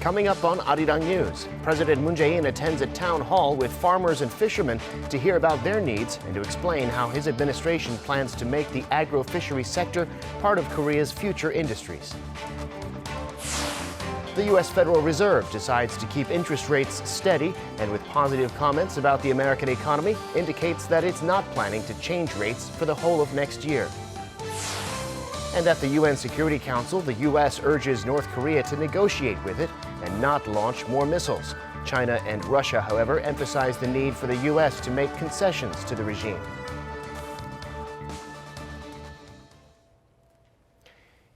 Coming up on Arirang News, President Moon Jae-in attends a town hall with farmers and fishermen to hear about their needs and to explain how his administration plans to make the agro-fishery sector part of Korea's future industries. The U.S. Federal Reserve decides to keep interest rates steady and, with positive comments about the American economy, indicates that it's not planning to change rates for the whole of next year. And at the UN Security Council, the U.S. urges North Korea to negotiate with it and not launch more missiles. China and Russia, however, emphasize the need for the U.S. to make concessions to the regime.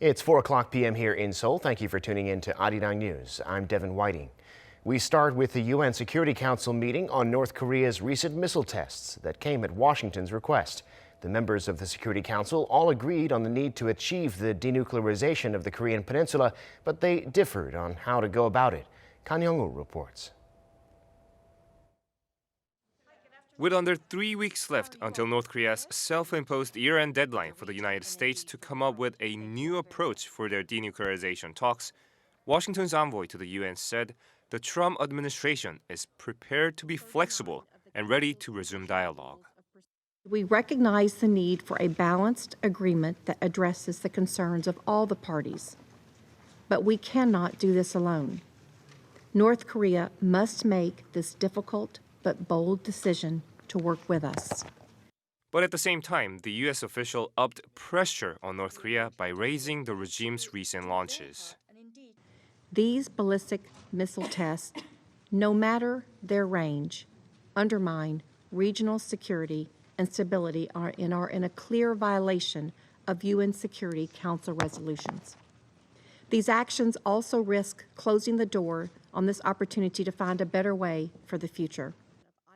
It's 4:00 p.m. here in Seoul. Thank you for tuning in to Arirang News. I'm Devin Whiting. We start with the UN Security Council meeting on North Korea's recent missile tests that came at Washington's request. The members of the Security Council all agreed on the need to achieve the denuclearization of the Korean peninsula, but they differed on how to go about it. Kan Young-woo reports. With under 3 weeks left until North Korea's self-imposed year-end deadline for the United States to come up with a new approach for their denuclearization talks, Washington's envoy to the UN said the Trump administration is prepared to be flexible and ready to resume dialogue. We recognize the need for a balanced agreement that addresses the concerns of all the parties. But we cannot do this alone. North Korea must make this difficult but bold decision to work with us. But at the same time, the U.S. official upped pressure on North Korea by raising the regime's recent launches. These ballistic missile tests, no matter their range, undermine regional security and stability are in a clear violation of UN Security Council resolutions. These actions also risk closing the door on this opportunity to find a better way for the future.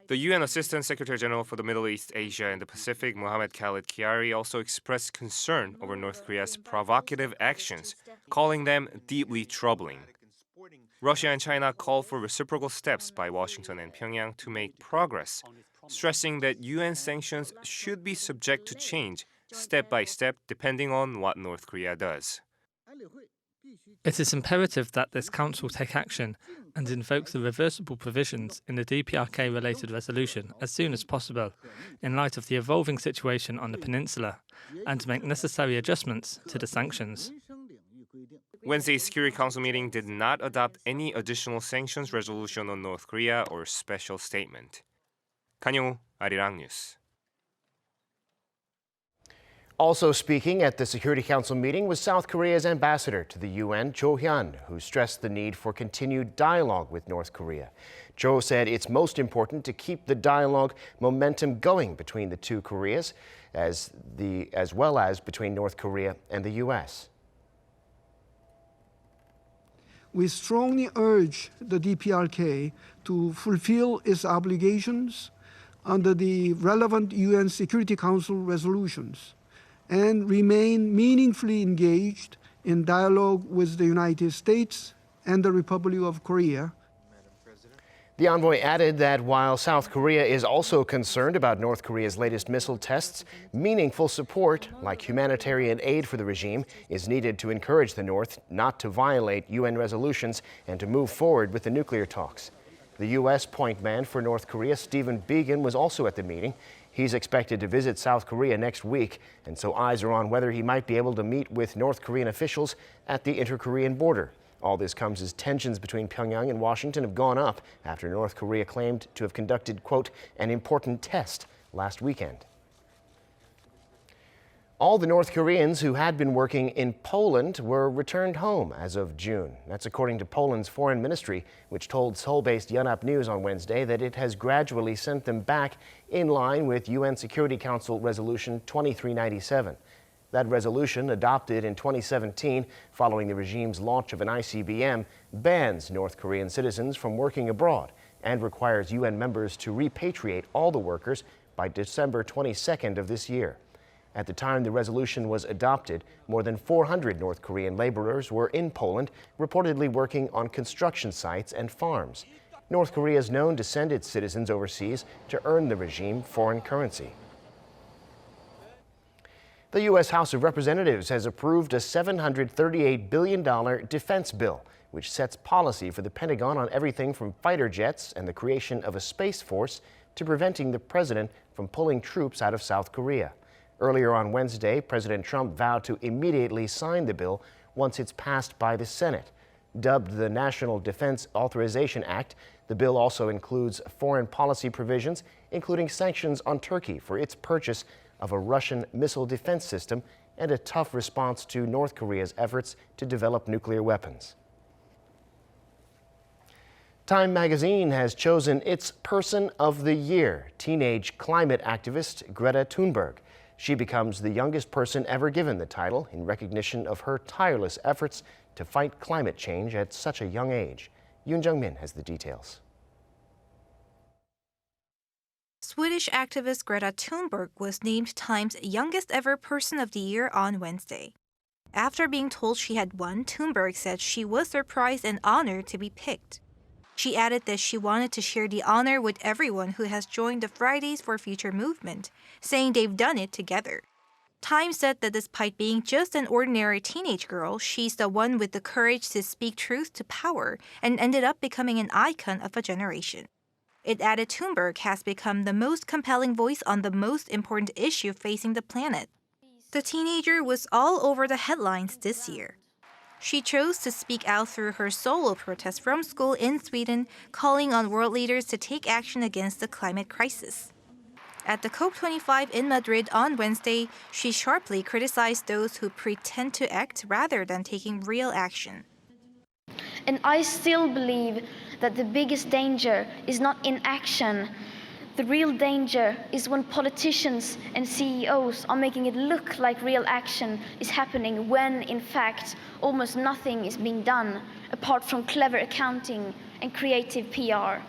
The UN Assistant Secretary General for the Middle East, Asia, and the Pacific, Mohammed Khalid Kyari, also expressed concern over North Korea's provocative actions, calling them deeply troubling. Russia and China call for reciprocal steps by Washington and Pyongyang to make progress, stressing that UN sanctions should be subject to change step by step depending on what North Korea does. It is imperative that this Council take action and invoke the reversible provisions in the DPRK-related resolution as soon as possible, in light of the evolving situation on the peninsula, and make necessary adjustments to the sanctions. Wednesday's Security Council meeting did not adopt any additional sanctions resolution on North Korea or special statement. Kan Young-woo, Arirang News. Also speaking at the Security Council meeting was South Korea's ambassador to the UN, Jo Hyun, who stressed the need for continued dialogue with North Korea. Jo said it's most important to keep the dialogue momentum going between the two Koreas, as well as between North Korea and the U.S. We strongly urge the DPRK to fulfill its obligations under the relevant UN Security Council resolutions and remain meaningfully engaged in dialogue with the United States and the Republic of Korea. The envoy added that while South Korea is also concerned about North Korea's latest missile tests, meaningful support, like humanitarian aid for the regime, is needed to encourage the North not to violate UN resolutions and to move forward with the nuclear talks. The U.S. point man for North Korea, Stephen Biegun, was also at the meeting. He's expected to visit South Korea next week, and so eyes are on whether he might be able to meet with North Korean officials at the inter-Korean border. All this comes as tensions between Pyongyang and Washington have gone up after North Korea claimed to have conducted, quote, an important test last weekend. All the North Koreans who had been working in Poland were returned home as of June. That's according to Poland's foreign ministry, which told Seoul-based Yonhap News on Wednesday that it has gradually sent them back in line with UN Security Council Resolution 2397. That resolution, adopted in 2017 following the regime's launch of an ICBM, bans North Korean citizens from working abroad and requires UN members to repatriate all the workers by December 22nd of this year. At the time the resolution was adopted, more than 400 North Korean laborers were in Poland, reportedly working on construction sites and farms. North Korea is known to send its citizens overseas to earn the regime foreign currency. The U.S. House of Representatives has approved a $738 billion defense bill. which sets policy for the Pentagon on everything from fighter jets and the creation of a space force to preventing the president from pulling troops out of South Korea. Earlier on Wednesday, President Trump vowed to immediately sign the bill once it's passed by the Senate. Dubbed the National Defense Authorization Act, the bill also includes foreign policy provisions, including sanctions on Turkey for its purchase of a Russian missile defense system and a tough response to North Korea's efforts to develop nuclear weapons. Time magazine has chosen its Person of the Year, teenage climate activist Greta Thunberg. She becomes the youngest person ever given the title in recognition of her tireless efforts to fight climate change at such a young age. Yoon Jung-min has the details. Swedish activist Greta Thunberg was named Time's youngest ever Person of the Year on Wednesday. After being told she had won, Thunberg said she was surprised and honored to be picked. She added that she wanted to share the honor with everyone who has joined the Fridays for Future movement, saying they've done it together. Time said that despite being just an ordinary teenage girl, she's the one with the courage to speak truth to power and ended up becoming an icon of a generation. It added Thunberg has become the most compelling voice on the most important issue facing the planet. The teenager was all over the headlines this year. She chose to speak out through her solo protest from school in Sweden, calling on world leaders to take action against the climate crisis. At the COP25 in Madrid on Wednesday, she sharply criticized those who pretend to act rather than taking real action. And I still believe that the biggest danger is not inaction. The real danger is when politicians and CEOs are making it look like real action is happening when, in fact, almost nothing is being done apart from clever accounting and creative PR.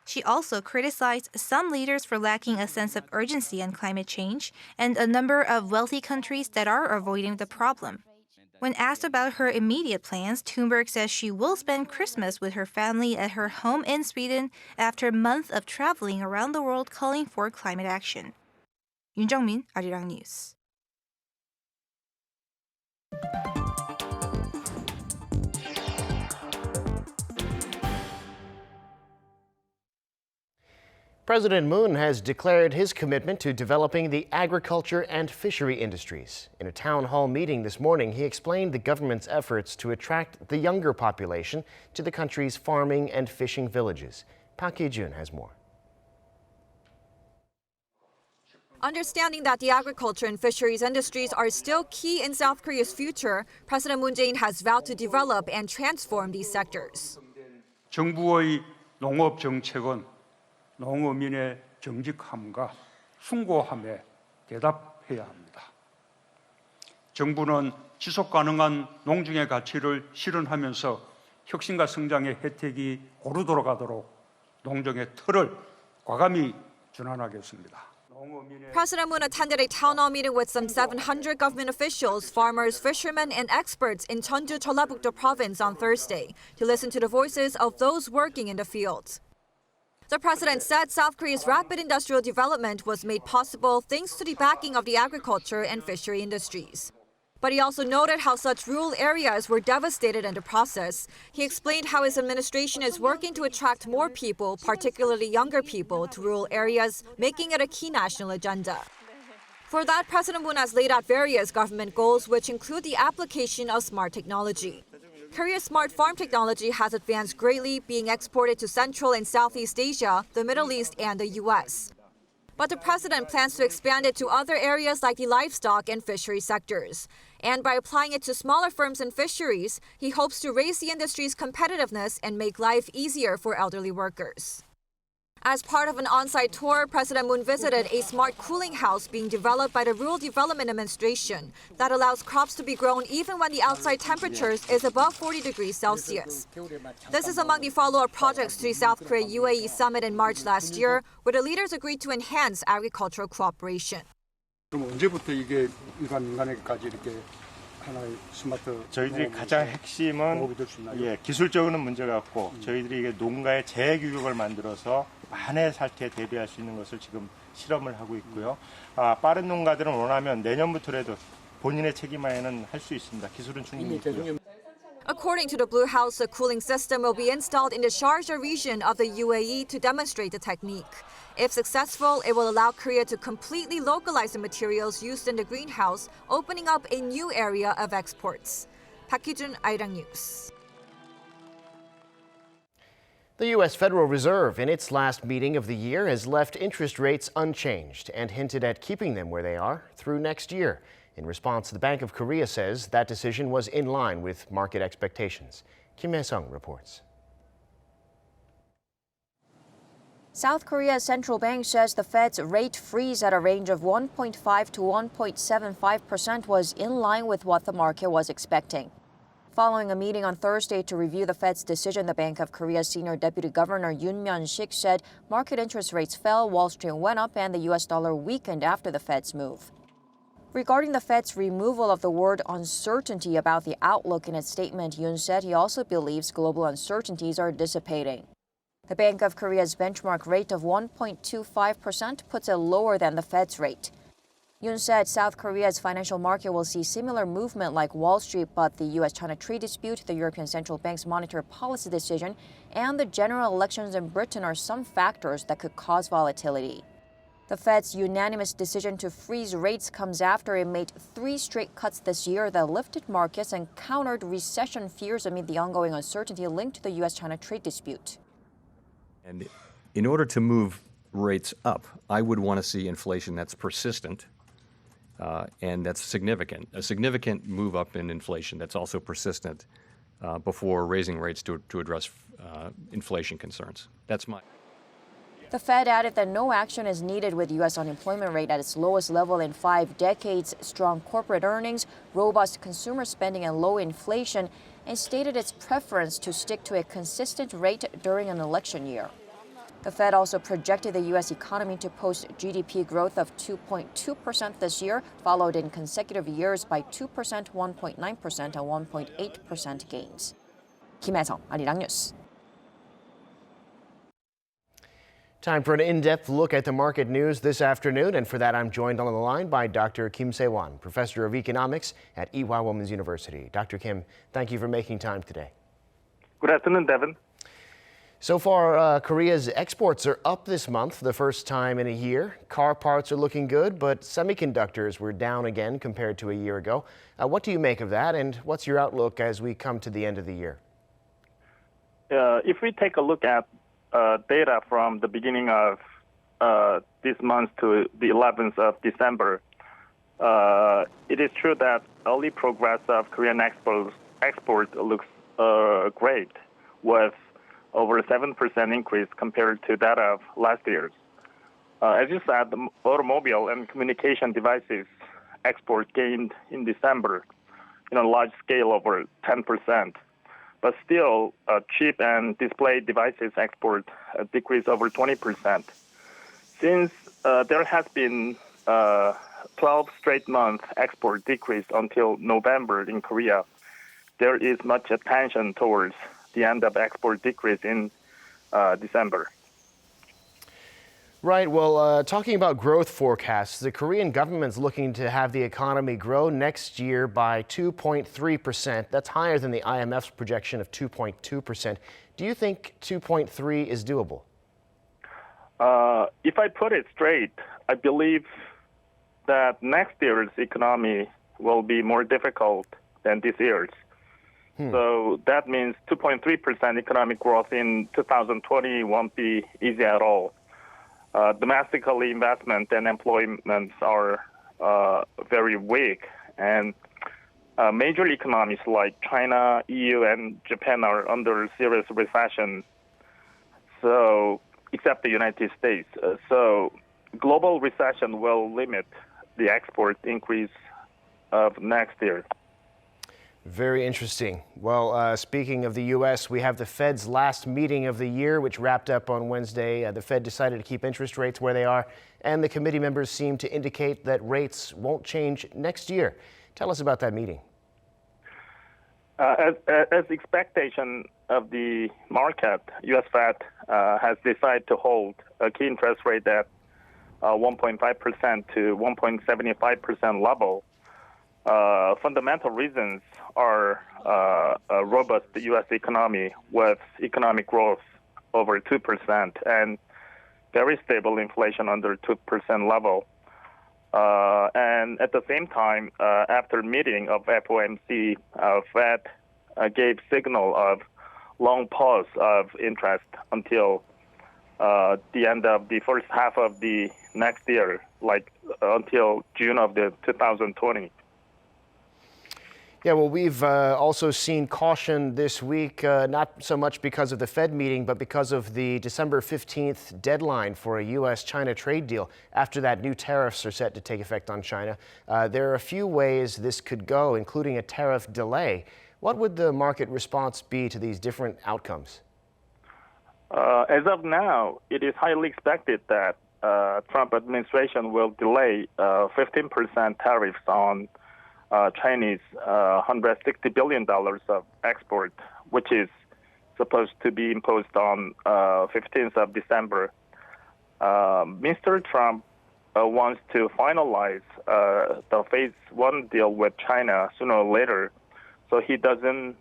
She also criticized some leaders for lacking a sense of urgency on climate change and a number of wealthy countries that are avoiding the problem. When asked about her immediate plans, Thunberg says she will spend Christmas with her family at her home in Sweden after a month of traveling around the world calling for climate action. Yoon Jung-min, Arirang News. President Moon has declared his commitment to developing the agriculture and fishery industries. In a town hall meeting this morning, he explained the government's efforts to attract the younger population to the country's farming and fishing villages. Park Hee-jun has more. Understanding that the agriculture and fisheries industries are still key in South Korea's future, President Moon Jae-in has vowed to develop and transform these sectors. 정부의 농업 정책은 농어민의 정직함과 숭고함에 대답해야 합니다. 정부는 지속 가능한 농중의 가치를 실현하면서 혁신과 성장의 혜택이 고루 돌아가도록 농정의 틀을 과감히 전환하겠습니다. President Moon attended a town hall meeting with some 700 government officials, farmers, fishermen, and experts in Cheonju, Jeollabuk-do province on Thursday to listen to the voices of those working in the field. The president said South Korea's rapid industrial development was made possible thanks to the backing of the agriculture and fishery industries. But he also noted how such rural areas were devastated in the process. He explained how his administration is working to attract more people, particularly younger people, to rural areas, making it a key national agenda. For that, President Moon has laid out various government goals, which include the application of smart technology. Korea's smart farm technology has advanced greatly, being exported to Central and Southeast Asia, the Middle East, and the U.S. But the president plans to expand it to other areas like the livestock and fishery sectors. And by applying it to smaller firms and fisheries, he hopes to raise the industry's competitiveness and make life easier for elderly workers. As part of an on-site tour, President Moon visited a smart cooling house being developed by the Rural Development Administration that allows crops to be grown even when the outside temperatures is above 40 degrees Celsius. This is among the follow-up projects to the South Korea-UAE summit in March last year, where the leaders agreed to enhance agricultural cooperation. 그럼 언제부터 이게 일반 민간에게까지 이렇게 하나의 스마트 저희들이 가장 핵심은 기술적으로는 문제가 없고 저희들이 이게 농가의 재해 규격을 만들어서 만해 사태에 대비할 수 있는 것을 지금 실험을 하고 있고요. 빠른 농가들은 원하면 내년부터라도 본인의 책임 하에는 할 수 있습니다. 기술은 충분히 있고요. According to the Blue House, a cooling system will be installed in the Sharjah region of the UAE to demonstrate the technique. If successful, it will allow Korea to completely localize the materials used in the greenhouse, opening up a new area of exports. Park Hee-jun, Arirang News. The U.S. Federal Reserve, in its last meeting of the year, has left interest rates unchanged and hinted at keeping them where they are through next year. In response, the Bank of Korea says that decision was in line with market expectations. Kim Hae-sung reports. South Korea's central bank says the Fed's rate freeze at a range of 1.5 to 1.75% was in line with what the market was expecting. Following a meeting on Thursday to review the Fed's decision, the Bank of Korea's senior deputy governor Yoon Myung-sik said market interest rates fell, Wall Street went up, and the U.S. dollar weakened after the Fed's move. Regarding the Fed's removal of the word uncertainty about the outlook in its statement, Yoon said he also believes global uncertainties are dissipating. The Bank of Korea's benchmark rate of 1.25% puts it lower than the Fed's rate. Yoon said South Korea's financial market will see similar movement like Wall Street, but the U.S.-China trade dispute, the European Central Bank's monetary policy decision, and the general elections in Britain are some factors that could cause volatility. The Fed's unanimous decision to freeze rates comes after it made 3 straight cuts this year that lifted markets and countered recession fears amid the ongoing uncertainty linked to the U.S.-China trade dispute. And in order to move rates up, I would want to see inflation that's persistent and that's significant. A significant move up in inflation that's also persistent before raising rates to address inflation concerns. That's my... The Fed added that no action is needed with U.S. unemployment rate at its lowest level in 5 decades, strong corporate earnings, robust consumer spending, and low inflation, and stated its preference to stick to a consistent rate during an election year. The Fed also projected the U.S. economy to post GDP growth of 2.2% this year, followed in consecutive years by 2%, 1.9%, and 1.8% gains. Kim Hae-sung, Arirang News. Time for an in-depth look at the market news this afternoon, and for that I'm joined on the line by Dr. Kim Se-won, professor of economics at Ewha Women's University. Dr. Kim, thank you for making time today. Good afternoon, Devin. So far, Korea's exports are up this month, the first time in a year. Car parts are looking good, but semiconductors were down again compared to a year ago. What do you make of that, and what's your outlook as we come to the end of the year? If we take a look at data from the beginning of this month to the 11th of December, it is true that early progress of Korean export looks great, with over 7% increase compared to that of last year's. As you said, the automobile and communication devices export gained in December in a large scale, over 10%. But still, chip and display devices export decreased over 20%. Since there has been 12 straight month export decrease until November in Korea, there is much attention towards the end of export decrease in December. Right. Well, talking about growth forecasts, the Korean government's looking to have the economy grow next year by 2.3%. That's higher than the IMF's projection of 2.2%. Do you think 2.3 is doable? If I put it straight, I believe that next year's economy will be more difficult than this year's. So that means 2.3% economic growth in 2020 won't be easy at all. Domestically, investment and employment are very weak, and major economies like China, EU, and Japan are under serious recession. So, except the United States. So, global recession will limit the export increase of next year. Very interesting. Well, speaking of the U.S., we have the Fed's last meeting of the year, which wrapped up on Wednesday. The Fed decided to keep interest rates where they are, and the committee members seem to indicate that rates won't change next year. Tell us about that meeting. As expectation of the market, U.S. Fed has decided to hold a key interest rate at 1.5% to 1.75% level. fundamental reasons are a robust U.S. economy with economic growth over 2% and very stable inflation under 2% level. And at the same time, after meeting of FOMC, Fed gave signal of long pause of interest until the end of the first half of the next year, like until June of the 2020. Yeah, well, we've also seen caution this week, not so much because of the Fed meeting, but because of the December 15th deadline for a U.S.-China trade deal. After that, new tariffs are set to take effect on China. There are a few ways this could go, including a tariff delay. What would the market response be to these different outcomes? As of now, it is highly expected that Trump administration will delay 15% tariffs on Chinese $160 billion of export, which is supposed to be imposed on 15th of December. Mr. Trump wants to finalize the phase one deal with China sooner or later, so he doesn't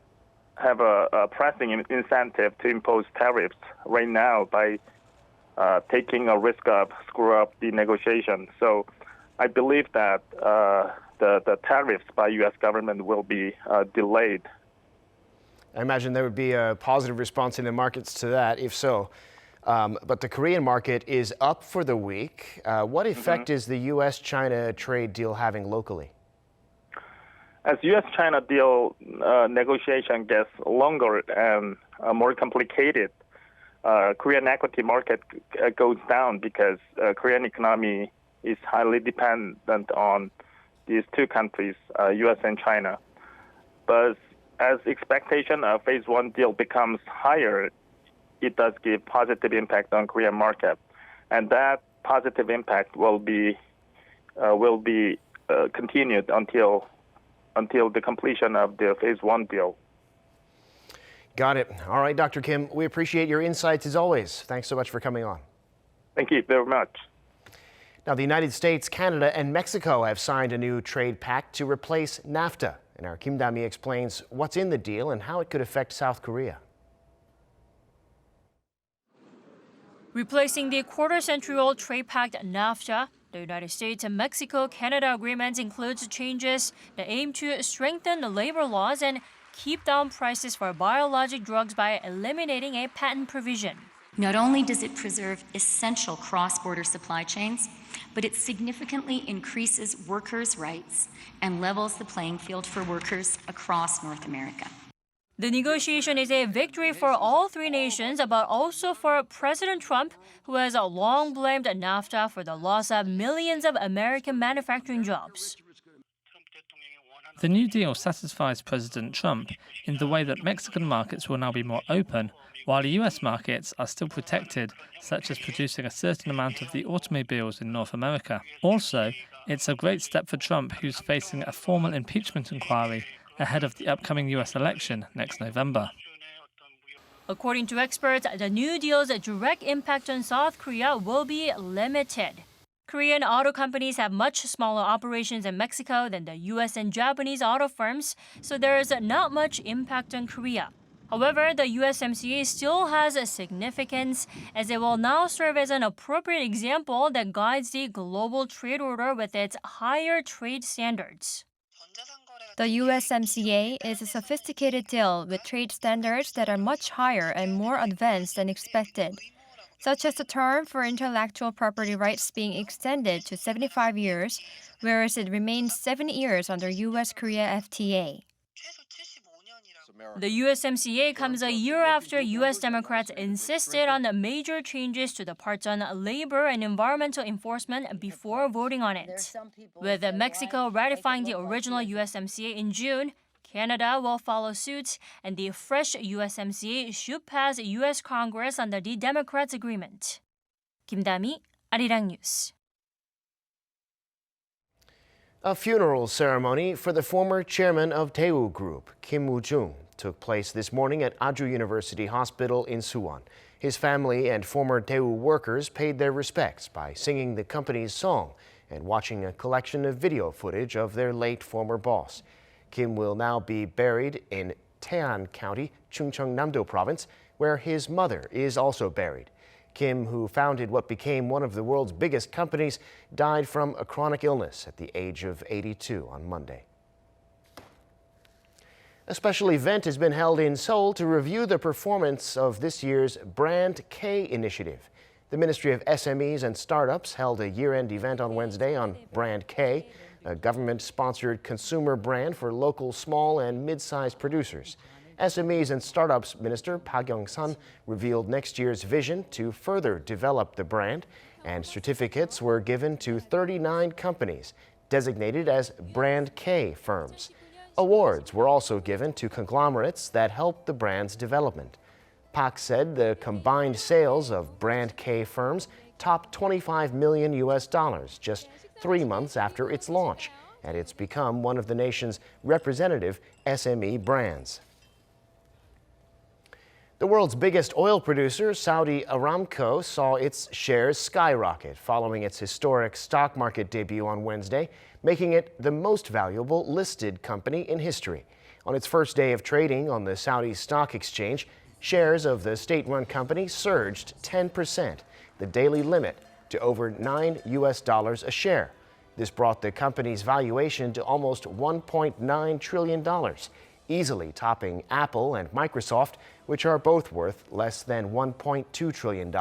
have a pressing incentive to impose tariffs right now by taking a risk of screw up the negotiation. So I believe that the tariffs by U.S. government will be delayed. I imagine there would be a positive response in the markets to that, if so. But the Korean market is up for the week. What effect is the U.S.-China trade deal having locally? As U.S.-China deal negotiation gets longer and more complicated, Korean equity market goes down because Korean economy is highly dependent on these two countries, U.S. and China. But as expectation of phase one deal becomes higher, it does give positive impact on Korean market, and that positive impact will be continued until the completion of the phase one deal. Got it. All right, Dr. Kim, we appreciate your insights as always. Thanks so much for coming on. Thank you very much. Now, the United States, Canada, and Mexico have signed a new trade pact to replace NAFTA. And our Kim Da-mi explains what's in the deal and how it could affect South Korea. Replacing the quarter-century-old trade pact NAFTA, the United States and Mexico-Canada agreement includes changes that aim to strengthen the labor laws and keep down prices for biologic drugs by eliminating a patent provision. Not only does it preserve essential cross-border supply chains, but it significantly increases workers' rights and levels the playing field for workers across North America. The negotiation is a victory for all three nations, but also for President Trump, who has long blamed NAFTA for the loss of millions of American manufacturing jobs. The new deal satisfies President Trump in the way that Mexican markets will now be more open, while US markets are still protected, such as producing a certain amount of the automobiles in North America. Also, it's a great step for Trump, who's facing a formal impeachment inquiry ahead of the upcoming US election next November. According to experts, the new deal's direct impact on South Korea will be limited. Korean auto companies have much smaller operations in Mexico than the US and Japanese auto firms, so there is not much impact on Korea. However, the USMCA still has a significance, as it will now serve as an appropriate example that guides the global trade order with its higher trade standards. The USMCA is a sophisticated deal with trade standards that are much higher and more advanced than expected, such as the term for intellectual property rights being extended to 75 years, whereas it remains 7 years under US-Korea FTA. The USMCA comes a year after US Democrats insisted on major changes to the parts on labor and environmental enforcement before voting on it. With Mexico ratifying the original USMCA in June, Canada will follow suit, and the fresh USMCA should pass US Congress under the Democrats' agreement. Kim Da-mi, Arirang News. A funeral ceremony for the former chairman of Daewoo Group, Kim Woo-choong, took place this morning at Aju University Hospital in Suwon. His family and former Daewoo workers paid their respects by singing the company's song and watching a collection of video footage of their late former boss. Kim will now be buried in Taean County, Chungcheongnam-do Province, where his mother is also buried. Kim, who founded what became one of the world's biggest companies, died from a chronic illness at the age of 82 on Monday. A special event has been held in Seoul to review the performance of this year's Brand K initiative. The Ministry of SMEs and Startups held a year-end event on Wednesday on Brand K, a government-sponsored consumer brand for local small and mid-sized producers. SMEs and Startups Minister Park Young-sun revealed next year's vision to further develop the brand, and certificates were given to 39 companies designated as Brand K firms. Awards were also given to conglomerates that helped the brand's development. Park said the combined sales of Brand K firms topped $25 million just 3 months after its launch, and it's become one of the nation's representative SME brands. The world's biggest oil producer, Saudi Aramco, saw its shares skyrocket following its historic stock market debut on Wednesday, making it the most valuable listed company in history. On its first day of trading on the Saudi Stock Exchange, shares of the state-run company surged 10%, the daily limit, to over $9 a share. This brought the company's valuation to almost $1.9 trillion, easily topping Apple and Microsoft, which are both worth less than $1.2 trillion.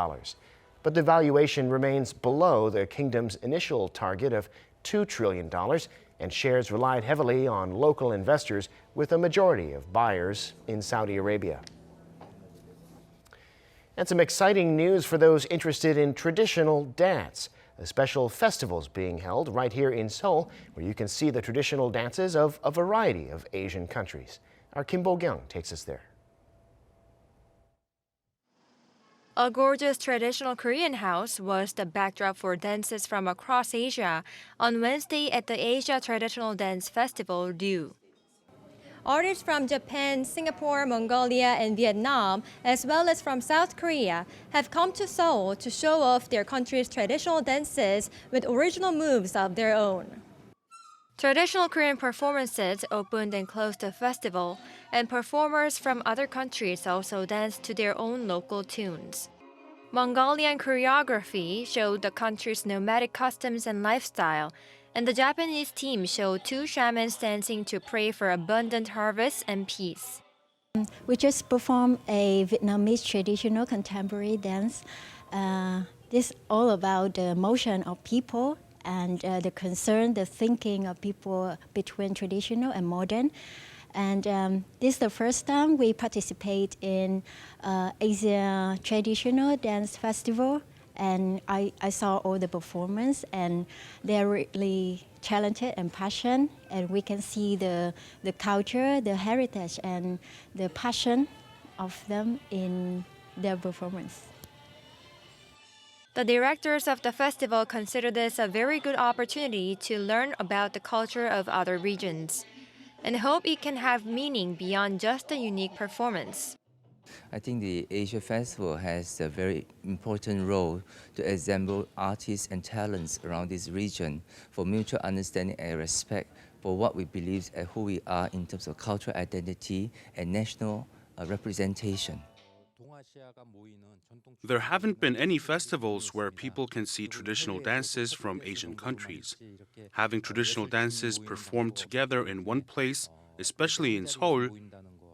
But the valuation remains below the kingdom's initial target of $2 trillion, and shares relied heavily on local investors, with a majority of buyers in Saudi Arabia. And some exciting news for those interested in traditional dance. A special festival is being held right here in Seoul, where you can see the traditional dances of a variety of Asian countries. Our Kim Bo-kyung takes us there. A gorgeous traditional Korean house was the backdrop for dances from across Asia on Wednesday at the Asia Traditional Dance Festival, Daewoo. Artists from Japan, Singapore, Mongolia, and Vietnam, as well as from South Korea, have come to Seoul to show off their country's traditional dances with original moves of their own. Traditional Korean performances opened and closed the festival, and performers from other countries also danced to their own local tunes. Mongolian choreography showed the country's nomadic customs and lifestyle, and the Japanese team showed 2 shamans dancing to pray for abundant harvest and peace. We just performed a Vietnamese traditional contemporary dance. This is all about the motion of people and the concern, the thinking of people between traditional and modern. And this is the first time we participate in Asia Traditional Dance Festival. And I saw all the performance, and they're really talented and passionate. And we can see the culture, the heritage, and the passion of them in their performance. The directors of the festival consider this a very good opportunity to learn about the culture of other regions, and hope it can have meaning beyond just a unique performance. I think the Asia Festival has a very important role to assemble artists and talents around this region for mutual understanding and respect for what we believe and who we are in terms of cultural identity and national representation. There haven't been any festivals where people can see traditional dances from Asian countries. Having traditional dances performed together in one place, especially in Seoul,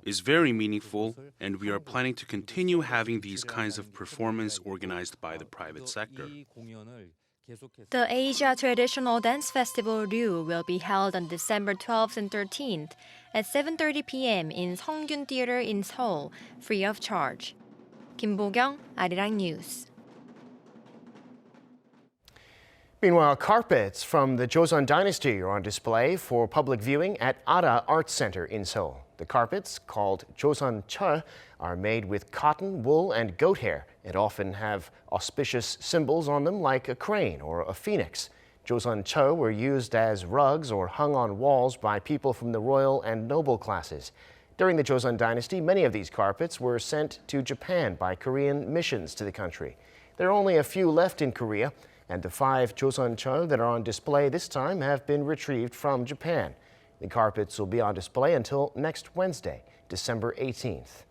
is very meaningful, and we are planning to continue having these kinds of performances organized by the private sector. The Asia Traditional Dance Festival Daewoo will be held on December 12th and 13th at 7:30 p.m. in Seonggyun Theater in Seoul, free of charge. Kim Bo-kyung, Arirang News. Meanwhile, carpets from the Joseon Dynasty are on display for public viewing at Ara Art Center in Seoul. The carpets, called Joseon Chul, are made with cotton, wool, and goat hair and often have auspicious symbols on them like a crane or a phoenix. Joseon Chul were used as rugs or hung on walls by people from the royal and noble classes. During the Joseon Dynasty, many of these carpets were sent to Japan by Korean missions to the country. There are only a few left in Korea, And the 5 Joseoncheol that are on display this time have been retrieved from Japan. The carpets will be on display until next Wednesday, December 18th.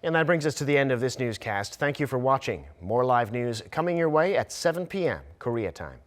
And that brings us to the end of this newscast. Thank you for watching. More live news coming your way at 7 p.m. Korea time.